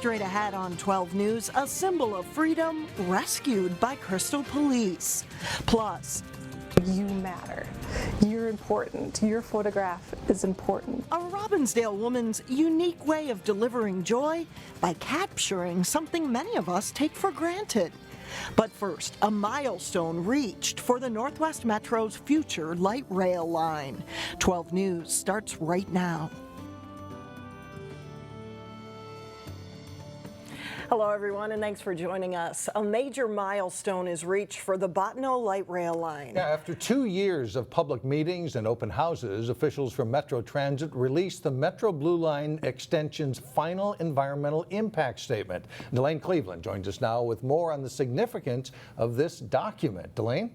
Straight ahead on 12 News, a symbol of freedom rescued by Crystal Police. Plus, you matter. You're important. Your photograph is important. A Robbinsdale woman's unique way of delivering joy by capturing something many of us take for granted. But first, a milestone reached for the Northwest Metro's future light rail line. 12 News starts right now. Hello, everyone, and thanks for joining us. A major milestone is reached for the Bottineau Light Rail Line. Yeah, after 2 years of public meetings and open houses, officials from Metro Transit released the Metro Blue Line Extension's final environmental impact statement. Delane Cleveland joins us now with more on the significance of this document. Delane?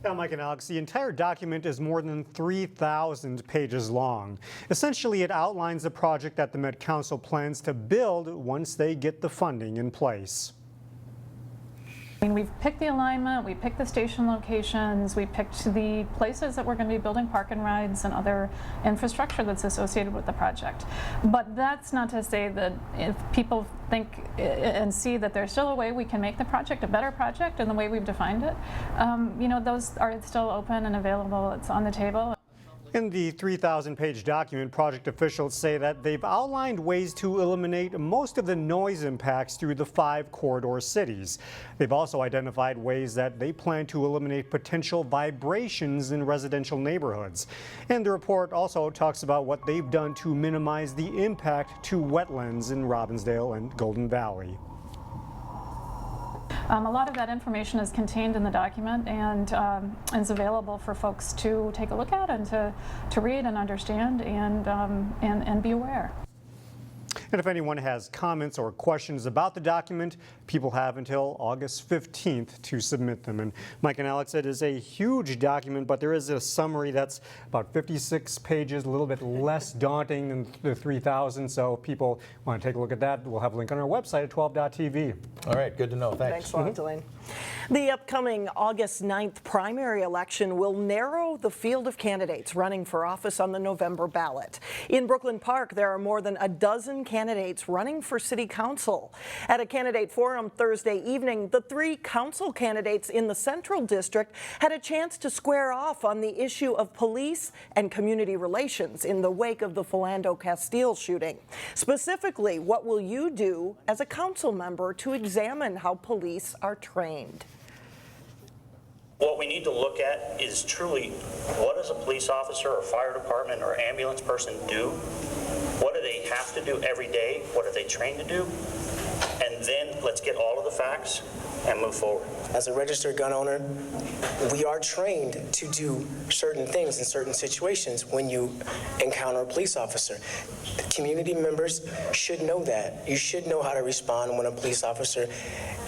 Yeah, Mike and Alex, the entire document is more than 3,000 pages long. Essentially, it outlines the project that the Met Council plans to build once they get the funding in place. I mean, we've picked the alignment, we picked the station locations, we picked the places that we're going to be building park and rides and other infrastructure that's associated with the project. But that's not to say that if people think and see that there's still a way we can make the project a better project in the way we've defined it, you know, those are still open and available. It's on the table. In the 3,000-page document, project officials say that they've outlined ways to eliminate most of the noise impacts through the 5 corridor cities. They've also identified ways that they plan to eliminate potential vibrations in residential neighborhoods. And the report also talks about what they've done to minimize the impact to wetlands in Robbinsdale and Golden Valley. A lot of that information is contained in the document and is available for folks to take a look at and to read and understand and be aware. And if anyone has comments or questions about the document, people have until August 15th to submit them. And Mike and Alex, it is a huge document, but there is a summary that's about 56 pages, a little bit less daunting than the 3,000. So if people want to take a look at that, we'll have a link on our website at 12.tv. All right, good to know. Thanks. Thanks a lot, Delane. The upcoming August 9th primary election will narrow the field of candidates running for office on the November ballot. In Brooklyn Park, there are more than a dozen candidates running for city council. At a candidate forum Thursday evening, the 3 council candidates in the Central District had a chance to square off on the issue of police and community relations in the wake of the Philando Castile shooting. Specifically, what will you do as a council member to examine how police are trained? What we need to look at is truly, what does a police officer or fire department or ambulance person do? What do they have to do every day? What are they trained to do? And then let's get all of the facts and move forward. As a registered gun owner, we are trained to do certain things in certain situations when you encounter a police officer. Community members should know that. You should know how to respond when a police officer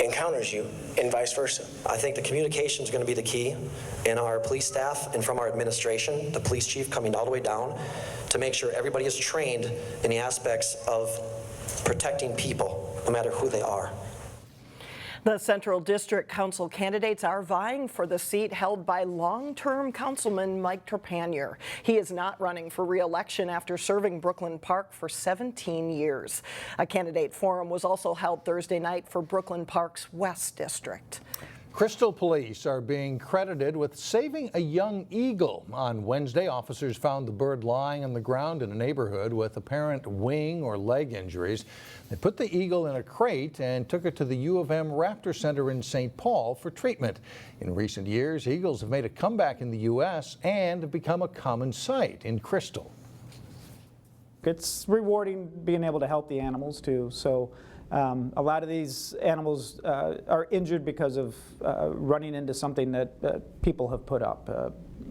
encounters you, and vice versa. I think the communication is going to be the key in our police staff and from our administration, the police chief coming all the way down, to make sure everybody is trained in the aspects of protecting people, no matter who they are. The Central District Council candidates are vying for the seat held by long-term councilman Mike Trepanier. He is not running for re-election after serving Brooklyn Park for 17 years. A candidate forum was also held Thursday night for Brooklyn Park's West District. Crystal Police are being credited with saving a young eagle. On Wednesday, officers found the bird lying on the ground in a neighborhood with apparent wing or leg injuries. They put the eagle in a crate and took it to the U of M Raptor Center in St. Paul for treatment. In recent years, eagles have made a comeback in the U.S. and have become a common sight in Crystal. It's rewarding being able to help the animals too. So a lot of these animals are injured because of running into something that people have put up,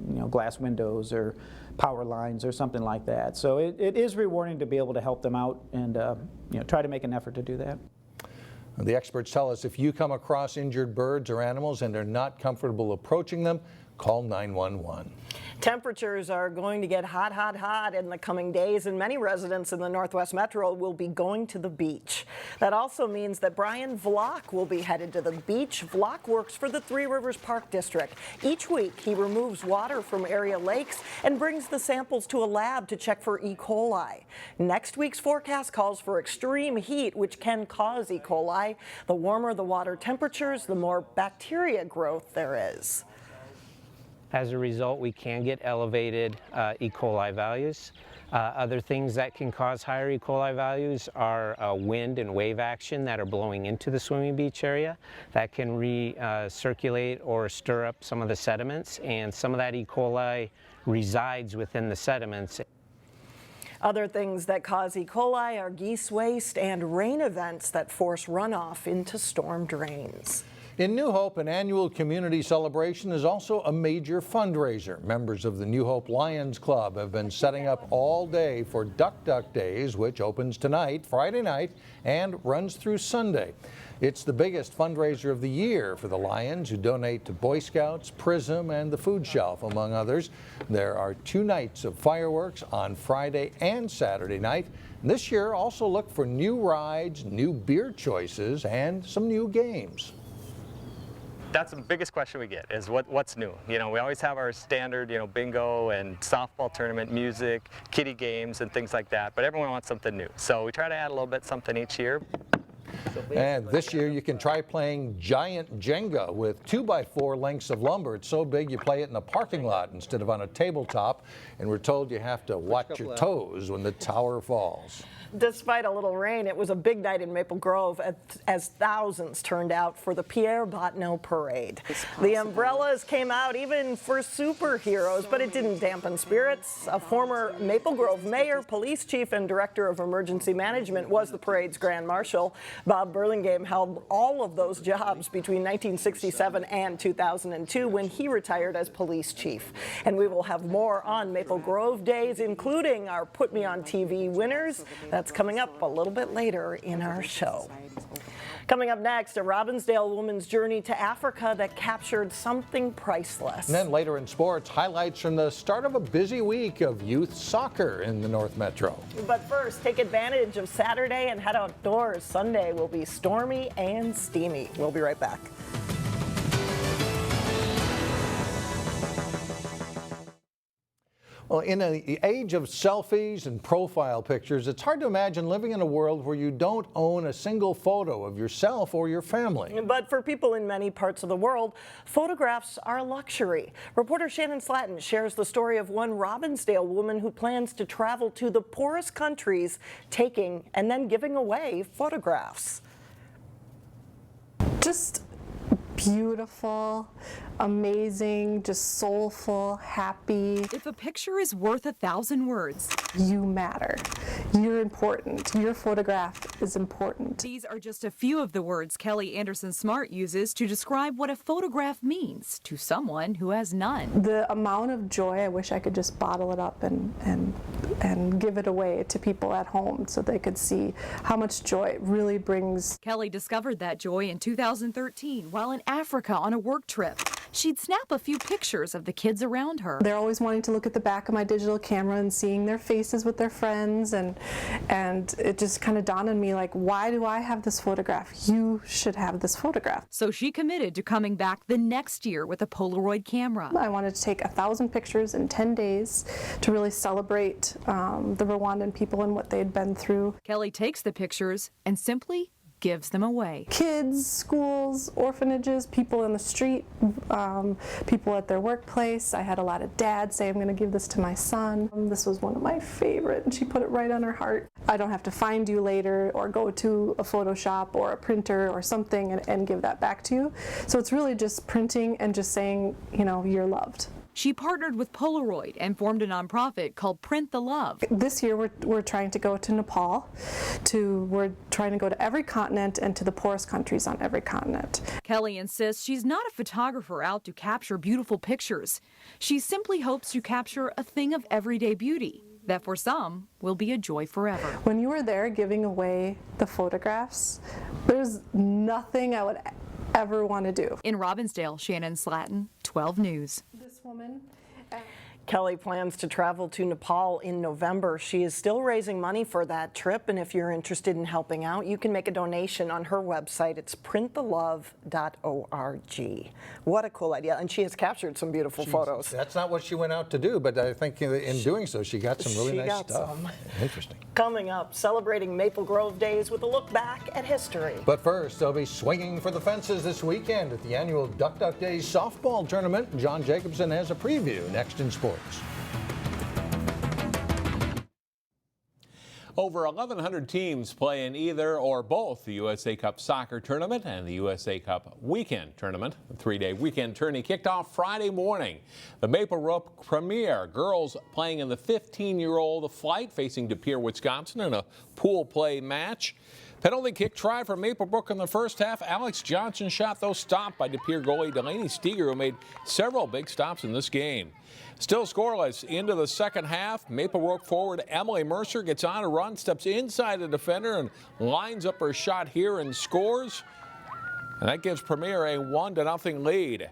you know, glass windows or power lines or something like that. So it is rewarding to be able to help them out and you know, try to make an effort to do that. The experts tell us if you come across injured birds or animals and are not comfortable approaching them, call 911. Temperatures are going to get hot, hot, hot in the coming days, and many residents in the Northwest Metro will be going to the beach. That also means that Brian Vlock will be headed to the beach. Vlock works for the Three Rivers Park District. Each week, he removes water from area lakes and brings the samples to a lab to check for E. coli. Next week's forecast calls for extreme heat, which can cause E. coli. The warmer the water temperatures, the more bacteria growth there is. As a result, we can get elevated E. coli values. Other things that can cause higher E. coli values are wind and wave action that are blowing into the swimming beach area. That can recirculate or stir up some of the sediments, and some of that E. coli resides within the sediments. Other things that cause E. coli are geese waste and rain events that force runoff into storm drains. In New Hope, an annual community celebration is also a major fundraiser. Members of the New Hope Lions Club have been setting up all day for Duk Duk Daze, which opens tonight, Friday night, and runs through Sunday. It's the biggest fundraiser of the year for the Lions, who donate to Boy Scouts, PRISM, and the Food Shelf, among others. There are 2 nights of fireworks on Friday and Saturday night. This year, also look for new rides, new beer choices, and some new games. That's the biggest question we get, is what's new. You know, we always have our standard, bingo and softball tournament, music, kiddie games, and things like that, but everyone wants something new. So we try to add a little bit something each year. And this year you can try playing giant Jenga with 2x4 lengths of lumber. It's so big you play it in a parking lot instead of on a tabletop, and we're told you have to watch your toes when the tower falls. Despite a little rain, it was a big night in Maple Grove as thousands turned out for the Pierre Bottineau Parade. The umbrellas came out even for superheroes, but it didn't dampen spirits. A former Maple Grove mayor, police chief, and director of emergency management was the parade's grand marshal. Bob Burlingame held all of those jobs between 1967 and 2002 when he retired as police chief. And we will have more on Maple Grove Days, including our Put Me on TV winners. That's coming up a little bit later in our show. Coming up next, a Robbinsdale woman's journey to Africa that captured something priceless. And then later in sports, highlights from the start of a busy week of youth soccer in the North Metro. But first, take advantage of Saturday and head outdoors. Sunday will be stormy and steamy. We'll be right back. Well, in the age of selfies and profile pictures, it's hard to imagine living in a world where you don't own a single photo of yourself or your family. But for people in many parts of the world, photographs are a luxury. Reporter Shannon Slatton shares the story of one Robbinsdale woman who plans to travel to the poorest countries, taking and then giving away photographs. Just beautiful, amazing, just soulful, happy. If a picture is worth 1,000 words, you matter. You're important. Your photograph is important. These are just a few of the words Kelly Anderson Smart uses to describe what a photograph means to someone who has none. The amount of joy, I wish I could just bottle it up and give it away to people at home so they could see how much joy it really brings. Kelly discovered that joy in 2013 while in Africa on a work trip. She'd snap a few pictures of the kids around her. They're always wanting to look at the back of my digital camera and seeing their faces with their friends, and it just kind of dawned on me, like, why do I have this photograph? You should have this photograph. So she committed to coming back the next year with a Polaroid camera. I wanted to take 1,000 pictures in 10 days to really celebrate the Rwandan people and what they'd been through. Kelly takes the pictures and simply gives them away. Kids, schools, orphanages, people in the street, people at their workplace. I had a lot of dads say, I'm going to give this to my son. This was one of my favorite, and she put it right on her heart. I don't have to find you later or go to a Photoshop or a printer or something and give that back to you. So it's really just printing and just saying, you're loved. She partnered with Polaroid and formed a nonprofit called Print the Love. This year we're trying to go to Nepal. We're trying to go to every continent and to the poorest countries on every continent. Kelly insists she's not a photographer out to capture beautiful pictures. She simply hopes to capture a thing of everyday beauty that for some will be a joy forever. When you were there giving away the photographs, there's nothing I would ever want to do. In Robbinsdale, Shannon Slatton, 12 News. This woman. Kelly plans to travel to Nepal in November. She is still raising money for that trip, and if you're interested in helping out, you can make a donation on her website. It's printthelove.org. What a cool idea, and she has captured some beautiful photos. That's not what she went out to do, but I think in doing so, she got some really nice stuff. Interesting. Coming up, celebrating Maple Grove Days with a look back at history. But first, they'll be swinging for the fences this weekend at the annual Duk Duk Daze softball tournament. John Jacobson has a preview next in sports. Over 1,100 teams play in either or both the USA Cup Soccer Tournament and the USA Cup Weekend Tournament. The three-day weekend tourney kicked off Friday morning. The Maple Brook Premier girls playing in the 15-year-old flight facing De Pere, Wisconsin in a pool play match. Penalty kick try for Maplebrook in the first half. Alex Johnson shot, though, stopped by De Pere goalie Delaney Steger, who made several big stops in this game. Still scoreless into the second half. Maplebrook forward Emily Mercer gets on a run, steps inside the defender, and lines up her shot here and scores. And that gives Premier a 1-0 lead.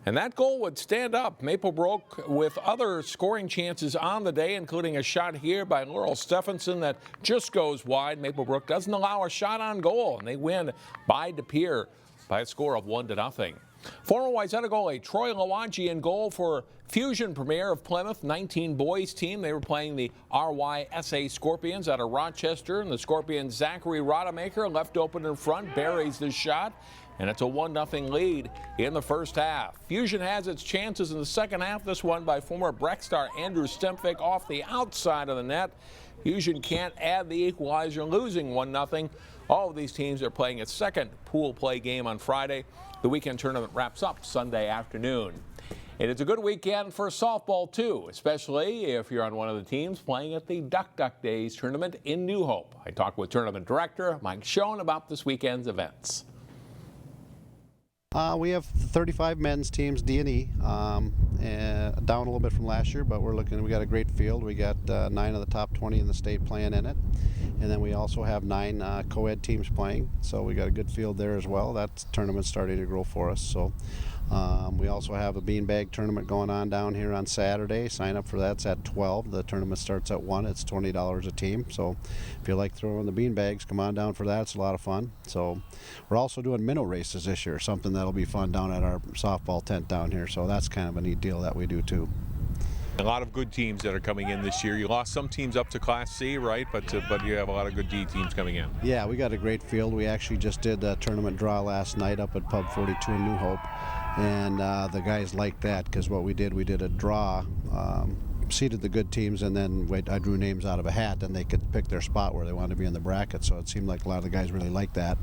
And that goal would stand up Maplebrook with other scoring chances on the day, including a shot here by Laurel Stephenson that just goes wide. Maplebrook doesn't allow a shot on goal, and they win by De Pere by a score of 1-0. Former Wayzata goalie Troy Lawanji in goal for Fusion Premier of Plymouth, 19 boys team. They were playing the RYSA Scorpions out of Rochester, and the Scorpions' Zachary Rodemaker left open in front, buries the shot, and it's a 1-0 lead in the first half. Fusion has its chances in the second half. This one by former Breck star Andrew Stemvik off the outside of the net. Fusion can't add the equalizer, losing 1-0. All of these teams are playing its second pool play game on Friday. The weekend tournament wraps up Sunday afternoon. And it's a good weekend for softball, too, especially if you're on one of the teams playing at the Duk Duk Daze tournament in New Hope. I talked with tournament director Mike Schoen about this weekend's events. We have 35 men's teams, D&E, down a little bit from last year, but we got a great field. We got 9 of the top 20 in the state playing in it. And then we also have 9 co-ed teams playing, so we got a good field there as well. That tournament's starting to grow for us. So we also have a beanbag tournament going on down here on Saturday. Sign up for that's at 12. The tournament starts at 1. It's $20 a team. So if you like throwing the beanbags, come on down for that. It's a lot of fun. So we're also doing minnow races this year, something that'll be fun down at our softball tent down here. So that's kind of a neat deal that we do too. A lot of good teams that are coming in this year. You lost some teams up to Class C, right? But you have a lot of good D teams coming in. Yeah, we got a great field. We actually just did a tournament draw last night up at Pub 42 in New Hope. And the guys liked that because what we did a draw, seeded the good teams, and then I drew names out of a hat, and they could pick their spot where they wanted to be in the bracket. So it seemed like a lot of the guys really liked that,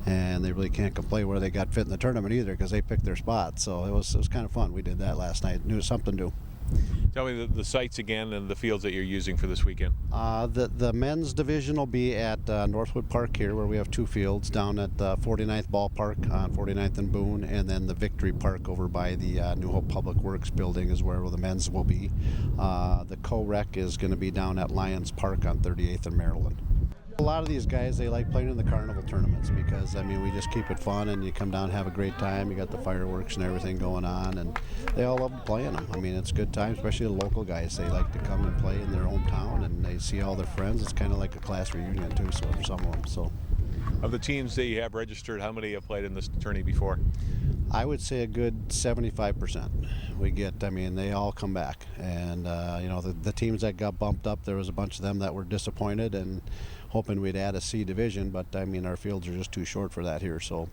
and they really can't complain where they got fit in the tournament either because they picked their spot. So it was kind of fun. We did that last night. It was something new. Tell me the sites again and the fields that you're using for this weekend. The men's division will be at Northwood Park here, where we have 2 fields, down at 49th Ballpark on 49th and Boone, and then the Victory Park over by the New Hope Public Works building is where the men's will be. The co-rec is going to be down at Lions Park on 38th and Maryland. A lot of these guys, they like playing in the carnival tournaments because, I mean, we just keep it fun and you come down and have a great time. You got the fireworks and everything going on, and they all love playing them. I mean, it's a good time, especially the local guys. They like to come and play in their hometown, and they see all their friends. It's kind of like a class reunion, too, so for some of them. So, of the teams that you have registered, how many have played in this tourney before? I would say a good 75%. They all come back. And, the teams that got bumped up, there was a bunch of them that were disappointed and hoping we'd add a C division, but our fields are just too short for that here. So,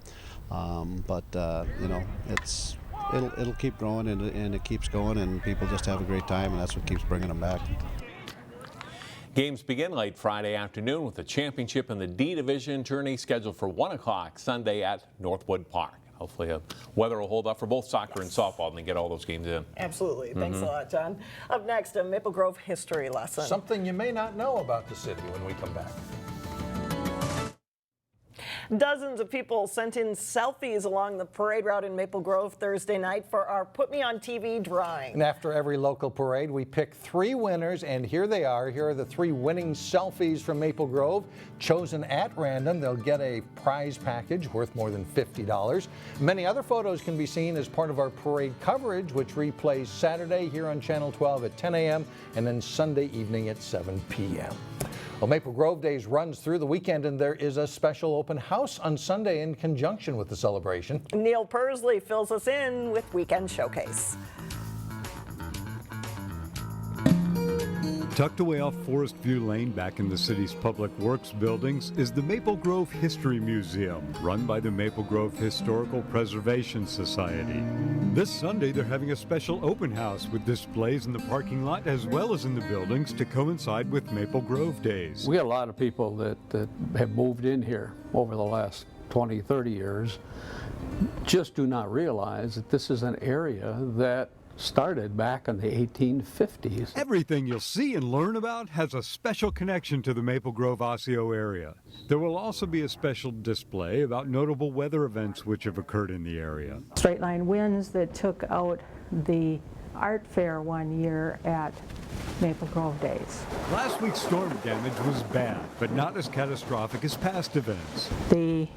it'll keep growing and it keeps going, and people just have a great time, and that's what keeps bringing them back. Games begin late Friday afternoon with the championship in the D division tourney scheduled for 1 o'clock Sunday at Northwood Park. Hopefully weather will hold up for both soccer and softball and they get all those games in. Absolutely. Thanks a lot, John. Up next, a Maple Grove history lesson. Something you may not know about the city when we come back. Dozens of people sent in selfies along the parade route in Maple Grove Thursday night for our Put Me on TV drawing. And after every local parade, we pick 3 winners, and here they are. Here are the 3 winning selfies from Maple Grove, chosen at random. They'll get a prize package worth more than $50. Many other photos can be seen as part of our parade coverage, which replays Saturday here on Channel 12 at 10 a.m. and then Sunday evening at 7 p.m. Well, Maple Grove Days runs through the weekend, and there is a special open house on Sunday in conjunction with the celebration. Neil Persley fills us in with Weekend Showcase. Tucked away off Forest View Lane back in the city's public works buildings is the Maple Grove History Museum, run by the Maple Grove Historical Preservation Society. This Sunday, they're having a special open house with displays in the parking lot as well as in the buildings to coincide with Maple Grove Days. We got a lot of people that have moved in here over the last 20, 30 years, just do not realize that this is an area that started back in the 1850s. Everything you'll see and learn about has a special connection to the Maple Grove Osseo area. There will also be a special display about notable weather events which have occurred in the area. Straight line winds that took out the art fair one year at Maple Grove Days. Last week's storm damage was bad, but not as catastrophic as past events. The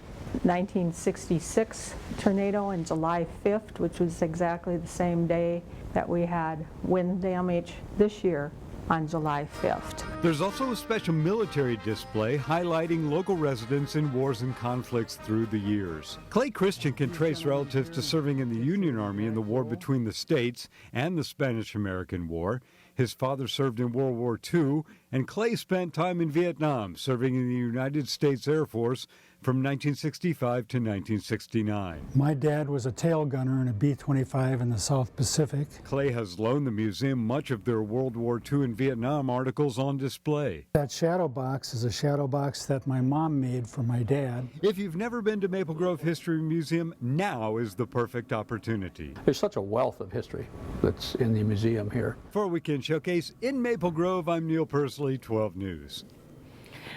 1966 tornado on July 5th, which was exactly the same day that we had wind damage this year on July 5th. There's also a special military display highlighting local residents in wars and conflicts through the years. Clay Christian can trace relatives to serving in the Union Army in the war between the states and the Spanish-American War. His father served in World War II, and Clay spent time in Vietnam, serving in the United States Air Force from 1965 to 1969. My dad was a tail gunner in a B-25 in the South Pacific. Clay has loaned the museum much of their World War II and Vietnam articles on display. That shadow box is a shadow box that my mom made for my dad. If you've never been to Maple Grove History Museum, now is the perfect opportunity. There's such a wealth of history that's in the museum here. For Weekend Showcase in Maple Grove, I'm Neil Persley, 12 News.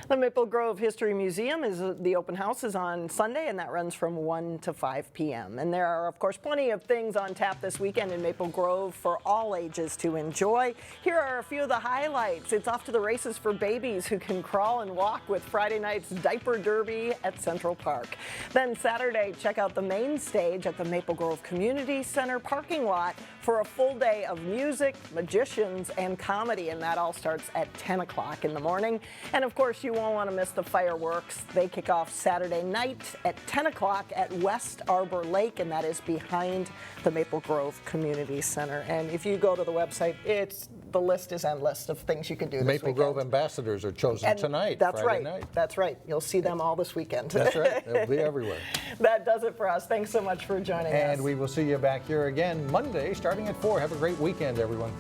The Maple Grove History Museum the open house is on Sunday, and that runs from 1 to 5 p.m. And there are, of course, plenty of things on tap this weekend in Maple Grove for all ages to enjoy. Here are a few of the highlights. It's off to the races for babies who can crawl and walk with Friday night's Diaper Derby at Central Park. Then Saturday, check out the main stage at the Maple Grove Community Center parking lot for a full day of music, magicians, and comedy, and that all starts at 10 o'clock in the morning. And of course, you won't want to miss the fireworks. They kick off Saturday night at 10 o'clock at West Arbor Lake, and that is behind the Maple Grove Community Center. And if you go to the website, the list is endless of things you can do this Maple weekend. Grove ambassadors are chosen tonight, That's Friday right. night. That's right. You'll see them all this weekend. That's right. They'll be everywhere. That does it for us. Thanks so much for joining us. And we will see you back here again Monday starting at 4. Have a great weekend, everyone.